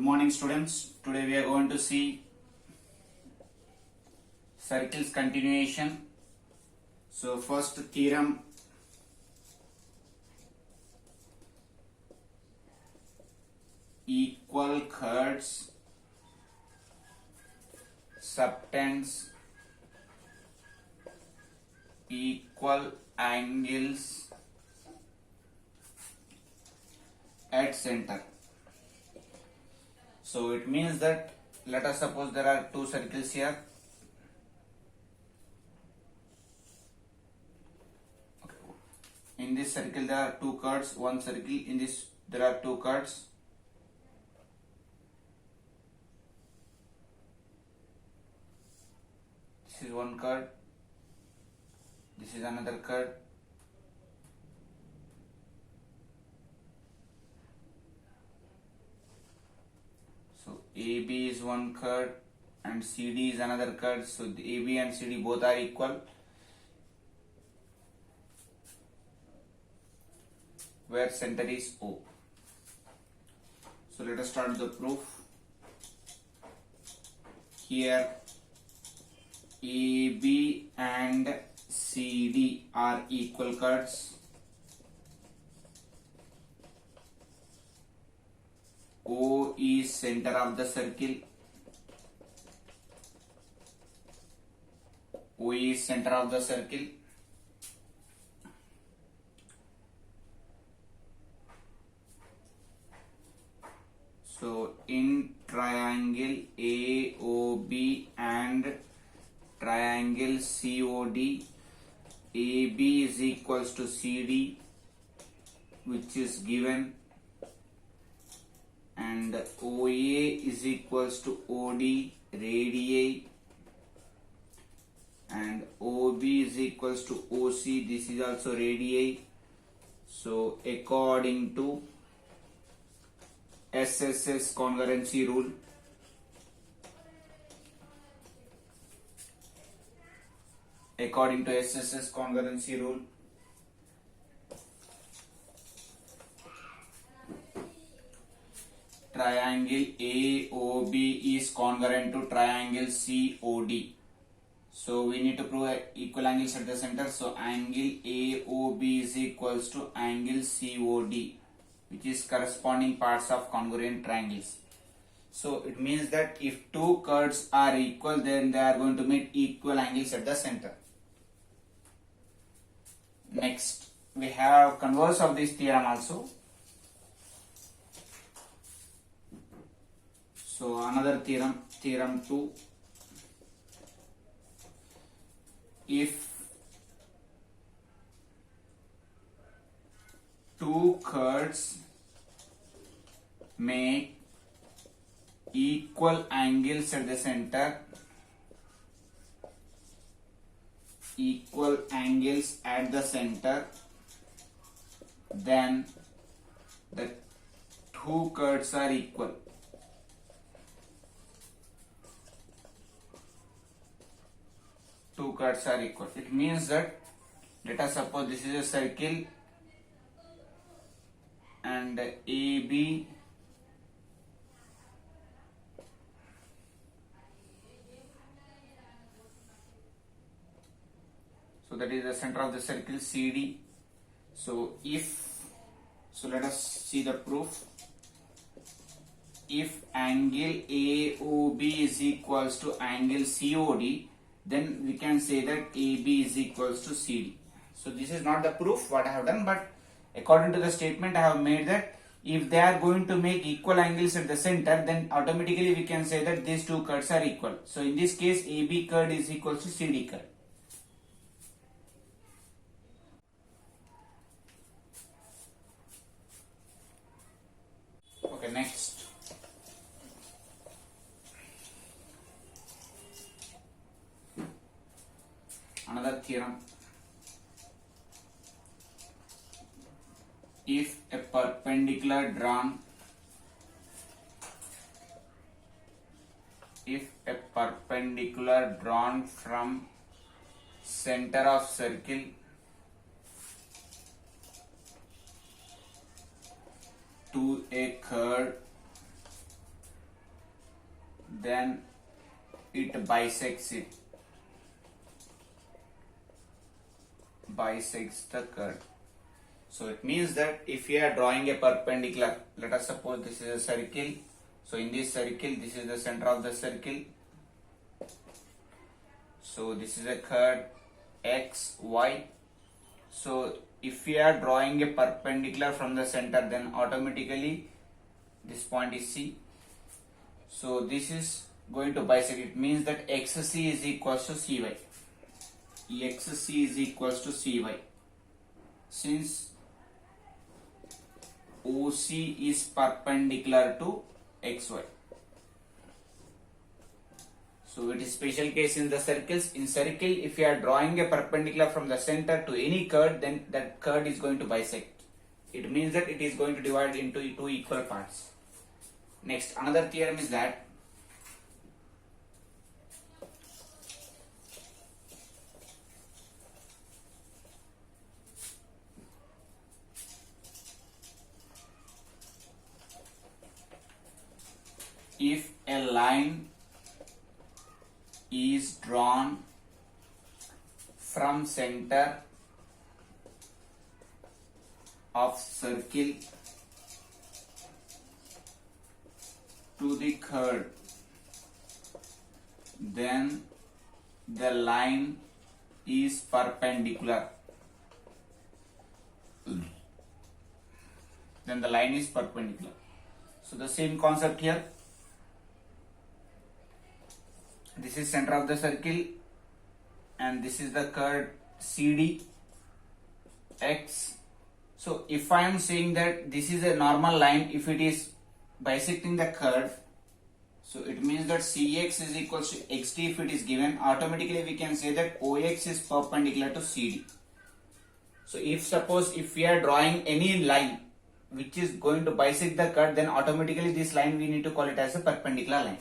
morning students. Today we are going to see circles continuation. So first theorem, equal chords subtends equal angles at center. So it means that let us suppose there are two circles here. In this circle there are two chords, one circle, in this there are two chords. This is one chord, this is another chord. So AB is one chord and CD is another chord. So the AB and CD both are equal, where center is O. So let us start the proof. Here AB and CD are equal chords. O is center of the circle. O is center of the circle. So in triangle AOB and triangle COD, AB is equals to CD, which is given, and OA is equals to OD radii, and OB is equals to OC, this is also radii. So according to SSS congruency rule, triangle AOB is congruent to triangle COD. So we need to prove equal angles at the center. So angle AOB is equals to angle COD, which is corresponding parts of congruent triangles. So it means that if two chords are equal, then they are going to meet equal angles at the center. Next, we have converse of this theorem also. So another theorem, theorem 2. If two chords make equal angles at the center, then the two chords are equal. It means that, let us suppose this is a circle and AB so that is the center of the circle CD. So let us see the proof. If angle AOB is equals to angle COD, then we can say that AB is equals to CD. So this is not the proof what I have done, but according to the statement I have made that if they are going to make equal angles at the center, then automatically we can say that these two chords are equal. So in this case AB chord is equals to CD chord. Okay, next. Another theorem. If a perpendicular drawn from center of circle to a chord then it bisects the curve. So it means that if you are drawing a perpendicular, let us suppose this is a circle. So in this circle, this is the center of the circle. So this is a curve x, y. So if we are drawing a perpendicular from the center, then automatically this point is C. So this is going to bisect. It means that xc is equals to cy. xc is equals to cy. Since OC is perpendicular to xy. So it is special case in the circles. In circle, if you are drawing a perpendicular from the center to any curve, then that curve is going to bisect. It means that it is going to divide into two equal parts. Next, another theorem is that if a line is drawn from center of circle to the curve, then the line is perpendicular. Then the line is perpendicular. So the same concept here. This is center of the circle and this is the curve CD X. So if I am saying that this is a normal line, if it is bisecting the curve, so it means that CX is equals to XD. If it is given, automatically we can say that OX is perpendicular to CD. So if suppose if we are drawing any line which is going to bisect the curve, then automatically this line we need to call it as a perpendicular line.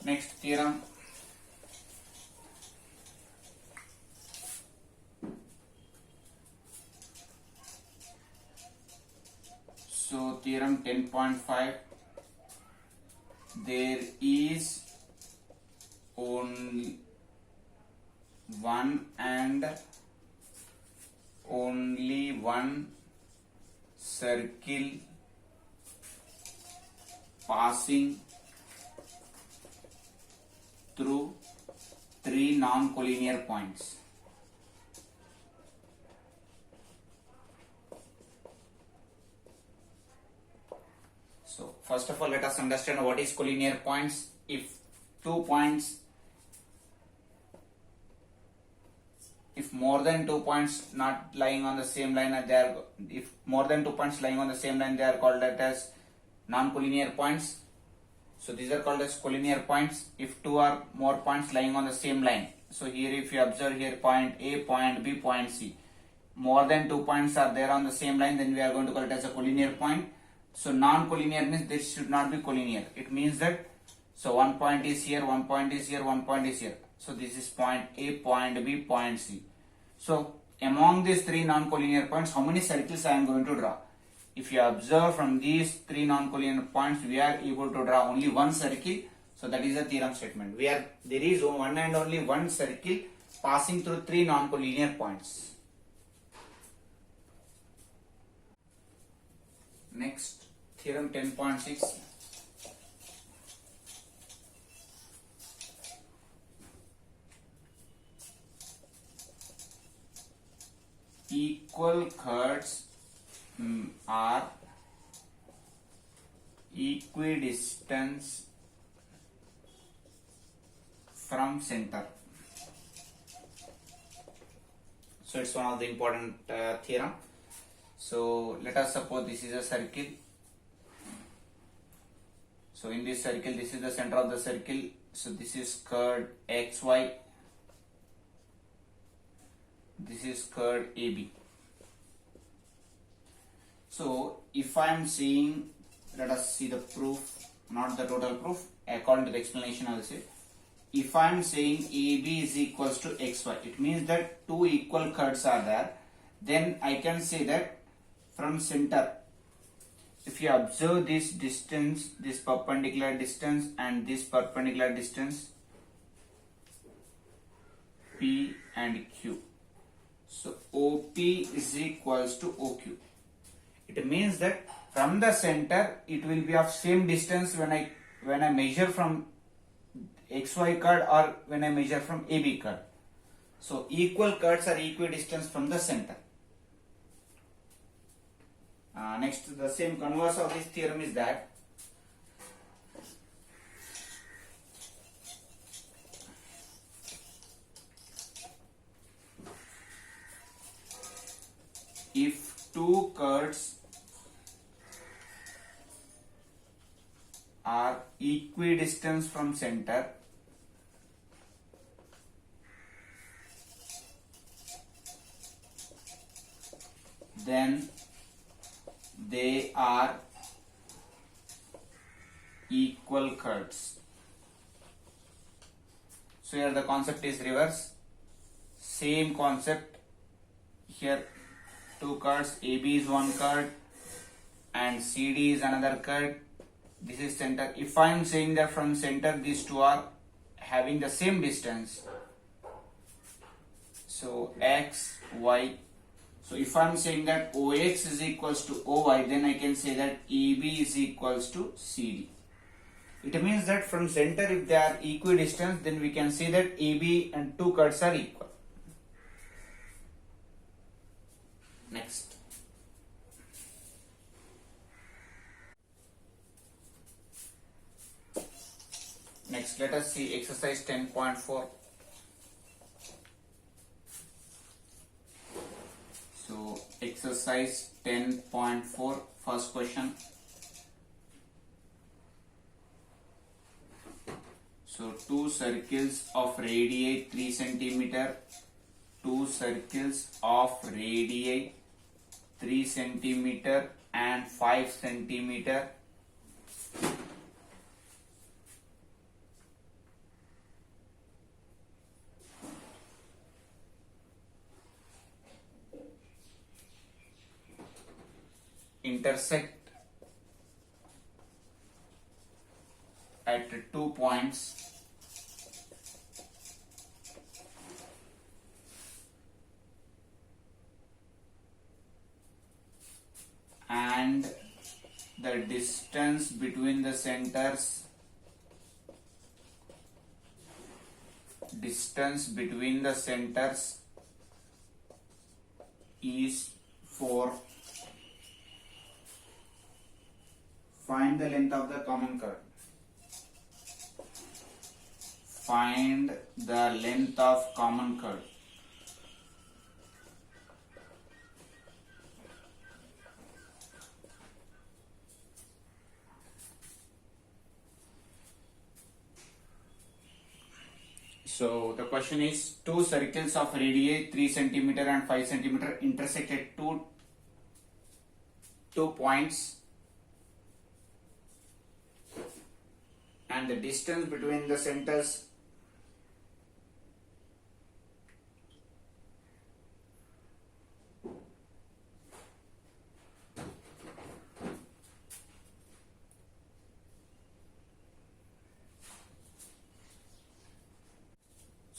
Next theorem. So theorem 10.5, there is only one and only one circle passing through three non-collinear points. So first of all, let us understand what is collinear points. If more than 2 points not lying on the same line, if more than 2 points lying on the same line, they are called as non-collinear points. So these are called as collinear points if two or more points lying on the same line. So here if you observe here point A, point B, point C, more than 2 points are there on the same line, then we are going to call it as a collinear point. So non-collinear means this should not be collinear. It means that so one point is here, one point is here, one point is here. So this is point A, point B, point C. So among these three non-collinear points, how many circles I am going to draw? If you observe from these three non-collinear points, we are able to draw only one circle. So that is a theorem statement. There is one and only one circle passing through three non-collinear points. Next, theorem 10.6. Equal curves are equidistant from center. So it's one of the important theorem. So let us suppose this is a circle. So in this circle, this is the center of the circle. So this is curve XY. This is curve AB. So if I am saying, let us see the proof, not the total proof, according to the explanation I will say. If I am saying AB is equals to XY, it means that two equal curves are there. Then I can say that from center if you observe this distance, this perpendicular distance and this perpendicular distance, P and Q. So OP is equals to OQ. It means that from the center it will be of same distance when I measure from XY curve or when I measure from AB curve. So equal curves are equidistant from the center. Next, the same converse of this theorem is that if two curves are equidistant from center, then they are equal curves. So here the concept is reverse. Same concept here. Two curves, AB is one curve and CD is another curve. This is center. If I am saying that from center these two are having the same distance, so X, Y. So if I am saying that OX is equals to OY, then I can say that AB is equals to CD. It means that from center, if they are equidistant, then we can say that AB and two curves are equal. Next. Next, let us see exercise 10.4. So, exercise 10.4, first question. So, two circles of radii 3 cm, two circles of radii 3 cm and 5 cm intersect at 2 points and the distance between the centers is 4. Find the length of the common curve. Find the length of common curve. So the question is, two circles of radii 3 cm and 5 cm intersect at two points and the distance between the centers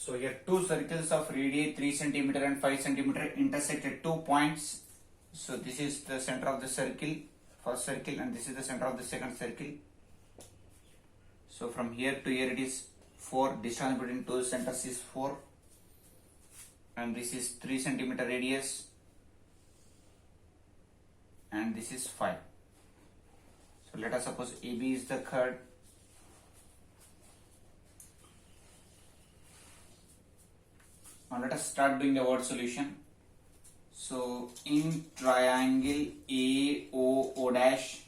So here two circles of radii 3 cm and 5 cm intersect at 2 points. So this is the center of the circle, first circle, and this is the center of the second circle. So from here to here it is 4, distance between two centers is 4, and this is 3 cm radius, and this is 5. So let us suppose AB is the curve. Now let us start doing the word solution. So in triangle AO dash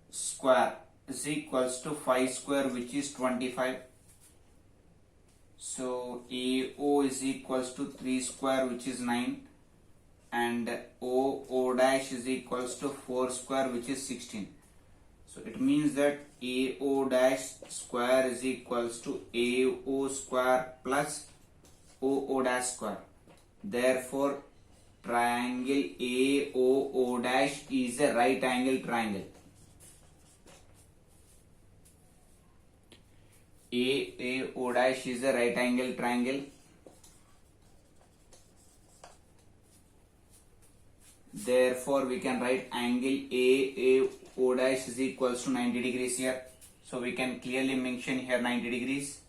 square is equals to 5 square, which is 25. So AO is equals to 3 square, which is 9, and OO dash is equals to 4 square, which is 16. So it means that AO dash square is equals to AO square plus OO dash square. Therefore, triangle AOO dash is a right angle triangle. AO dash is a right angle triangle. Therefore, we can write angle AO dash is equals to 90 degrees here. So we can clearly mention here 90 degrees.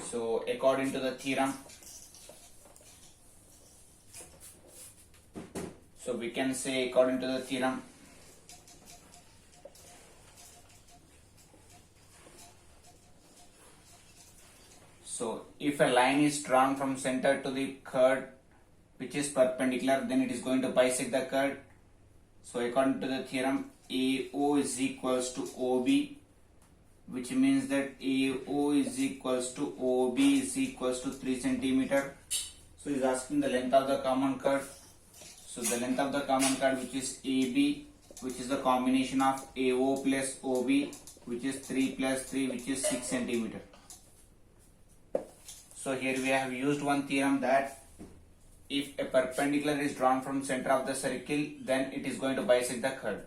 So according to the theorem, so we can say according to the theorem, so if a line is drawn from center to the chord which is perpendicular, then it is going to bisect the chord. So according to the theorem, AO is equals to OB, which means that AO is equals to OB is equals to 3 centimeter. So he is asking the length of the common chord. So the length of the common chord, which is AB, which is the combination of AO plus OB, which is 3 plus 3, which is 6 centimeter. So here we have used one theorem that if a perpendicular is drawn from center of the circle, then it is going to bisect the chord.